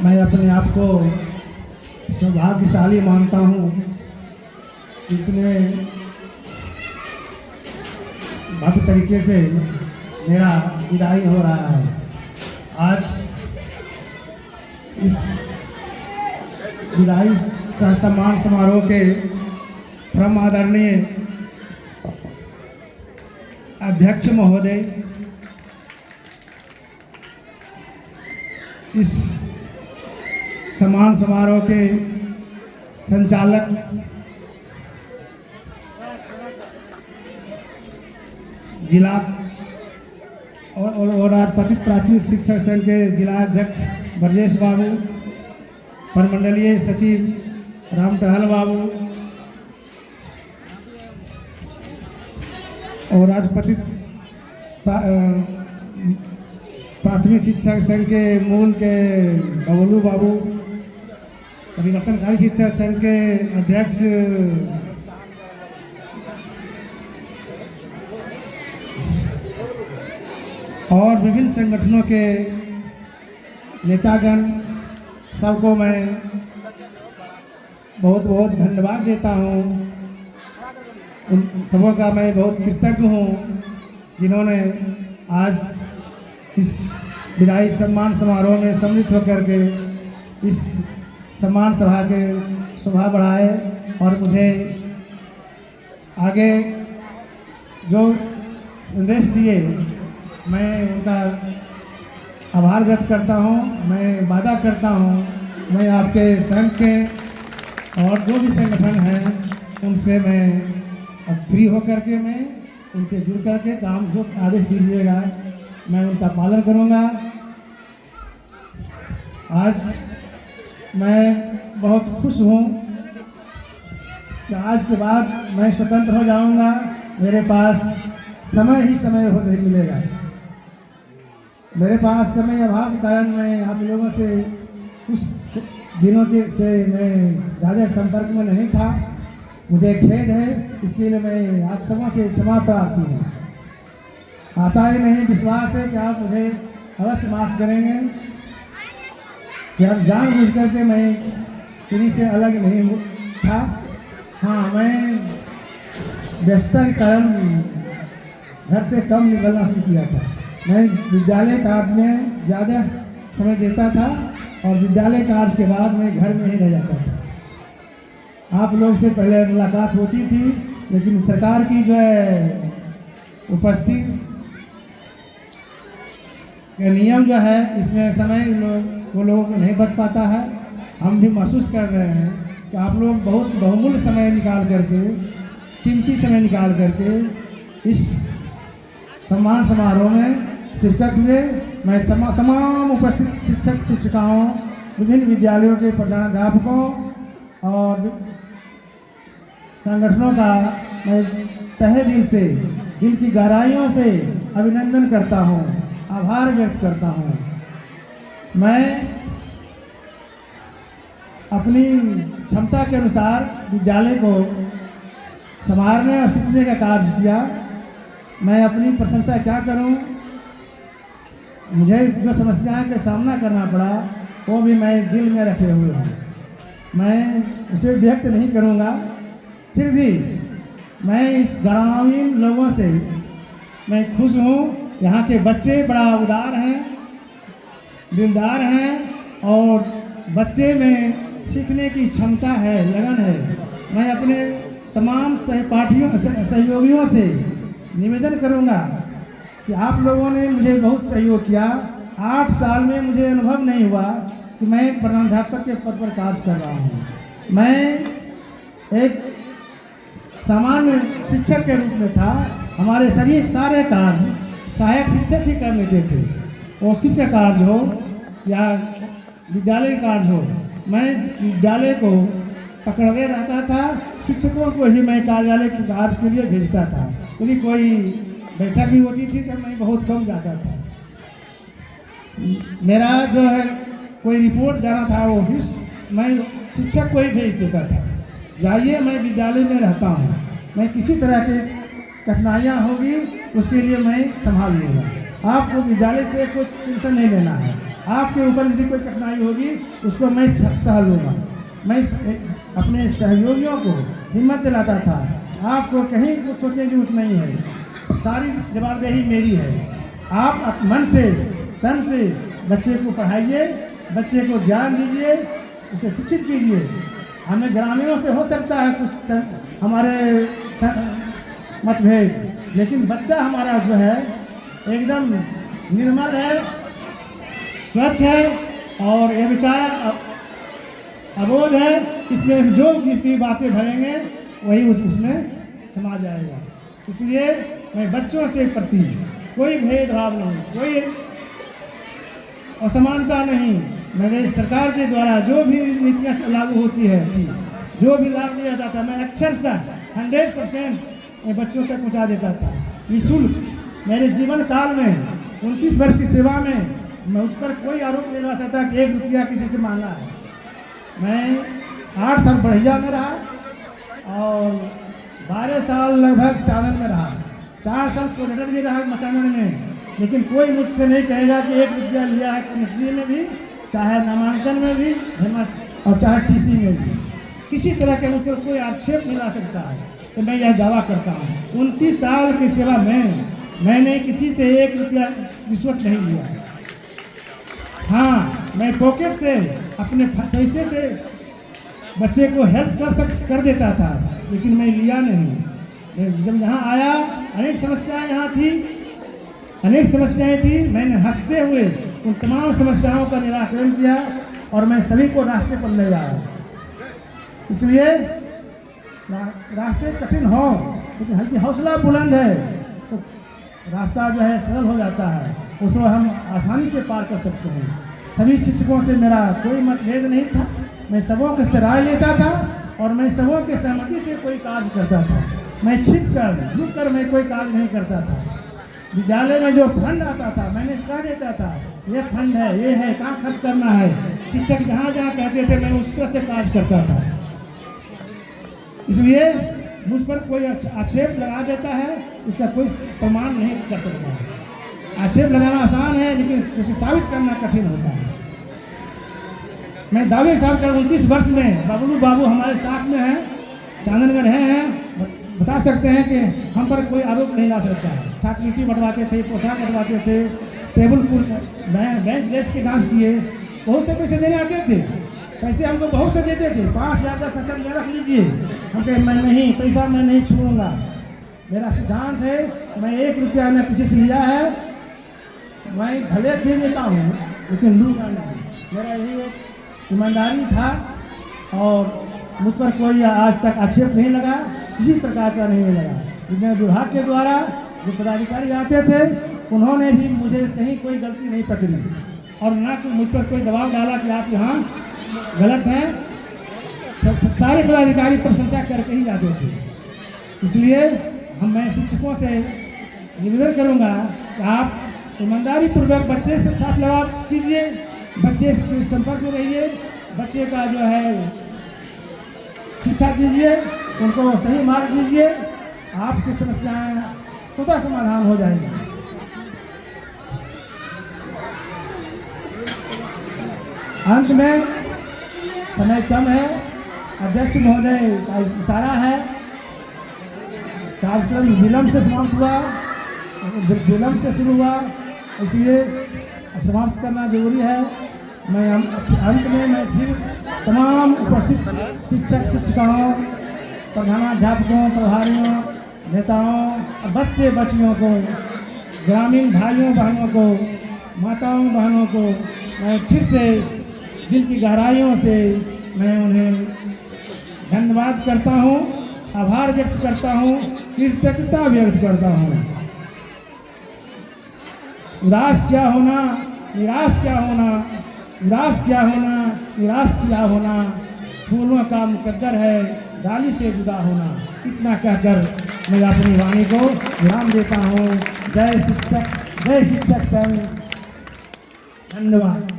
मैं अपने आप को सौभाग्यशाली मानता हूँ। इतने भव्य तरीके से मेरा विदाई हो रहा है। आज इस विदाई सम्मान समारोह के परम आदरणीय अध्यक्ष महोदय, इस सम्मान समारोह के संचालक जिला और राजपत्रित प्राथमिक शिक्षक संघ के जिला अध्यक्ष ब्रजेश बाबू, प्रमंडलीय सचिव राम टहल बाबू और राजपत्रित प्राथमिक शिक्षक संघ के मूल के बबलू बाबू, परिवर्तनकारी शिक्षक संघ के अध्यक्ष और विभिन्न संगठनों के नेतागण, सबको मैं बहुत बहुत धन्यवाद देता हूँ। उन सबों का मैं बहुत कृतज्ञ हूँ जिन्होंने आज इस विदाई सम्मान समारोह में सम्मिलित होकर के इस सम्मान सभा के शोभा बढ़ाए और मुझे आगे जो संदेश दिए, मैं उनका आभार व्यक्त करता हूँ। मैं वादा करता हूँ मैं आपके संघ के और जो भी संगठन हैं उनसे मैं अब फ्री होकर के मैं उनसे जुड़ करके काम जो आदेश दीजिएगा मैं उनका पालन करूँगा। आज मैं बहुत खुश हूँ कि आज के बाद मैं स्वतंत्र हो जाऊँगा। मेरे पास समय ही समय होने मिलेगा। मेरे पास समय अभाव के कारण मैं आप लोगों से कुछ दिनों से मैं ज़्यादा संपर्क में नहीं था। मुझे खेद है, इसके लिए मैं आप सबों से क्षमा प्रार्थी हूँ। आशा ही नहीं विश्वास है कि आप मुझे अवश्य माफ़ करेंगे कि अब जानबूझ करके मैं किसी से अलग नहीं था। हाँ, मैं व्यस्तता के कारण घर से कम निकलना शुरू किया था। मैं विद्यालय कार्य में ज़्यादा समय देता था और विद्यालय कार्य के बाद मैं घर में ही रह जाता था। आप लोग से पहले मुलाकात होती थी, लेकिन सरकार की जो है उपस्थिति का नियम जो है, इसमें समय वो लोगों को नहीं बच पाता है। हम भी महसूस कर रहे हैं कि आप लोग बहुत बहुमूल्य समय निकाल करके, कीमती समय निकाल करके इस सम्मान समारोह में शिरकत हुए। मैं तमाम उपस्थित शिक्षक शिक्षिकाओं, विभिन्न विद्यालयों के प्रधानाध्यापकों और संगठनों का मैं तहे दिल से, दिल की गहराइयों से अभिनंदन करता हूँ, आभार व्यक्त करता हूँ। मैं अपनी क्षमता के अनुसार विद्यालय को संभालने और सीखने का कार्य किया। मैं अपनी प्रशंसा क्या करूं, मुझे जो समस्याओं का सामना करना पड़ा वो भी मैं दिल में रखे हुए हूँ। मैं उसे व्यक्त नहीं करूँगा, फिर भी मैं इस ग्रामीण लोगों से मैं खुश हूँ। यहाँ के बच्चे बड़ा उदार हैं, दिलदार हैं और बच्चे में सीखने की क्षमता है, लगन है। मैं अपने तमाम सहपाठियों सहयोगियों से निवेदन करूंगा कि आप लोगों ने मुझे बहुत सहयोग किया। 8 साल में मुझे अनुभव नहीं हुआ कि मैं प्रधानाध्यापक के पद पर कार्य कर रहा हूँ। मैं एक सामान्य शिक्षक के रूप में था। हमारे सारे कार्य सहायक शिक्षक ही कर लेते थे। ऑफिस का कार्य हो या विद्यालय कार्य हो, मैं विद्यालय को पकड़े रहता था। शिक्षकों को ही मैं कार्यालय के कार्य के लिए भेजता था, क्योंकि कोई बैठक भी होती थी तो मैं बहुत कम जाता था। मेरा जो है कोई रिपोर्ट जाना था ऑफिस, मैं शिक्षक को ही भेज देता था, जाइए मैं विद्यालय में रहता हूँ, मैं किसी तरह की कठिनाइयाँ होगी उसके लिए मैं संभाल लूँगा। आपको विद्यालय से कुछ टेंशन नहीं लेना है। आपके ऊपर यदि कोई कठिनाई होगी उसको मैं सह लूँगा। मैं अपने सहयोगियों को हिम्मत दिलाता था। आपको कहीं कुछ सोचने की जरूरत नहीं है, सारी जवाबदेही मेरी है। आप मन से तन से बच्चे को पढ़ाइए, बच्चे को ज्ञान दीजिए, उसे शिक्षित कीजिए। हमें ग्रामीणों से हो सकता है कुछ हमारे मतभेद, लेकिन बच्चा हमारा जो है एकदम निर्मल है, स्वच्छ है और ये विचार अबोध है। इसमें जो भी बातें भरेंगे वही उसमें समा जाएगा। इसलिए मैं बच्चों से प्रति कोई भेदभाव नहीं, कोई असमानता नहीं। मेरे सरकार के द्वारा जो भी नीतियाँ लागू होती है, जो भी लाभ दिया जाता है, मैं अक्षरशः 100% बच्चों तक पहुँचा देता था निःशुल्क। मेरे जीवन काल में 29 वर्ष की सेवा में मैं उस पर कोई आरोप नहीं लगा सकता कि 1 रुपया किसी से मांगा है। मैं 8 साल बढ़िया में रहा और 12 साल लगभग चालन में रहा, 4 साल कोऑर्डिनेटर भी रहा मचानन में। लेकिन कोई मुझसे नहीं कहेगा कि 1 रुपया लिया है कमिश्नरी में भी, चाहे नामांकन में भी और चाहे टीसी में भी। किसी तरह के मुझको कोई आक्षेप नहीं ला सकता है। तो मैं यह दावा करता हूँ 29 साल की सेवा में मैंने किसी से 1 रुपया रिश्वत नहीं लिया। हाँ, मैं पॉकेट से अपने पैसे से बच्चे को हेल्प कर देता था, लेकिन मैं लिया नहीं। मैं जब यहाँ आया अनेक समस्याएं यहाँ थी, अनेक समस्याएं थी। मैंने हंसते हुए उन तमाम समस्याओं का निराकरण किया और मैं सभी को रास्ते पर ले आया। इसलिए रास्ते कठिन हो, लेकिन हल्की हौसला बुलंद है तो रास्ता जो है सरल हो जाता है, उसको हम आसानी से पार कर सकते हैं। सभी शिक्षकों से मेरा कोई मतभेद नहीं था, मैं सबों के राय लेता था और मैं सबों के सहमति से कोई कार्य करता था। मैं छिप कर मैं कोई कार्य नहीं करता था। विद्यालय में जो फंड आता था मैंने कह देता था ये फंड है, ये है, कहाँ खर्च करना है। शिक्षक जहाँ जहाँ कहते थे मैं उस तरह से कार्य करता था। इसलिए मुझ पर कोई आक्षेप लगा देता है, इसका कोई प्रमाण नहीं कर सकता है। आक्षेप लगाना आसान है, लेकिन उसे साबित करना कठिन होता है। मैं दावे साल कर 29 वर्ष में बबलू बाबू हमारे साथ में हैं, चांदन में रहे हैं, बता सकते हैं कि हम पर कोई आरोप नहीं ला सकता है। छात्रवृत्ति बढ़वाते थे, पोशाक बढ़वाते थे, टेबल बेंच डेस्क के डांस किए, बहुत से पैसे देने आते थे। पैसे हमको बहुत से देते थे, 5,000 का सेशन में रख लीजिए। हम कहे मैं नहीं, पैसा मैं नहीं छोड़ूंगा। मेरा सिद्धांत है, मैं 1 रुपया न किसी से लिया है, मैं भले दे देता हूँ लेकिन लूँगा नहीं। मेरा यही एक ईमानदारी था और मुझ पर कोई आज तक आक्षेप नहीं लगा, किसी प्रकार का नहीं लगा। जितने विभाग के द्वारा जो पदाधिकारी आते थे उन्होंने भी मुझे कहीं कोई गलती नहीं पकड़ी और ना कि मुझ पर कोई दबाव डाला कि आप यहाँ गलत हैं। सारे पदाधिकारी प्रशंसा करके ही जाते थे। इसलिए मैं शिक्षकों से निवेदन करूँगा कि आप ईमानदारी पूर्वक बच्चे से साथ लगाव कीजिए, बच्चे के संपर्क में रहिए, बच्चे का जो है शिक्षा कीजिए, उनको सही मार्ग दीजिए, आपकी समस्याएं स्वतः समाधान हो जाएंगी। अंत में समय कम है, अध्यक्ष महोदय का इशारा है, कार्यक्रम विलंब से समाप्त हुआ, विलंब से शुरू हुआ, इसलिए समाप्त करना जरूरी है। मैं अंत में मैं फिर तमाम उपस्थित शिक्षक शिक्षिकाओं, प्रधानाध्यापकों, प्रभारियों, नेताओं, बच्चे बच्चियों को, ग्रामीण भाइयों बहनों को, माताओं बहनों को मैं फिर से दिल की गहराइयों से मैं उन्हें धन्यवाद करता हूँ, आभार व्यक्त करता हूँ, कृतज्ञता व्यक्त करता हूँ। उदास क्या होना, निराश क्या होना, उदास क्या होना, निराश क्या होना, फूलों का मुकद्दर है डाली से जुदा होना। इतना कहकर मैं अपनी वाणी को विराम देता हूँ। जय शिक्षक संघ, धन्यवाद।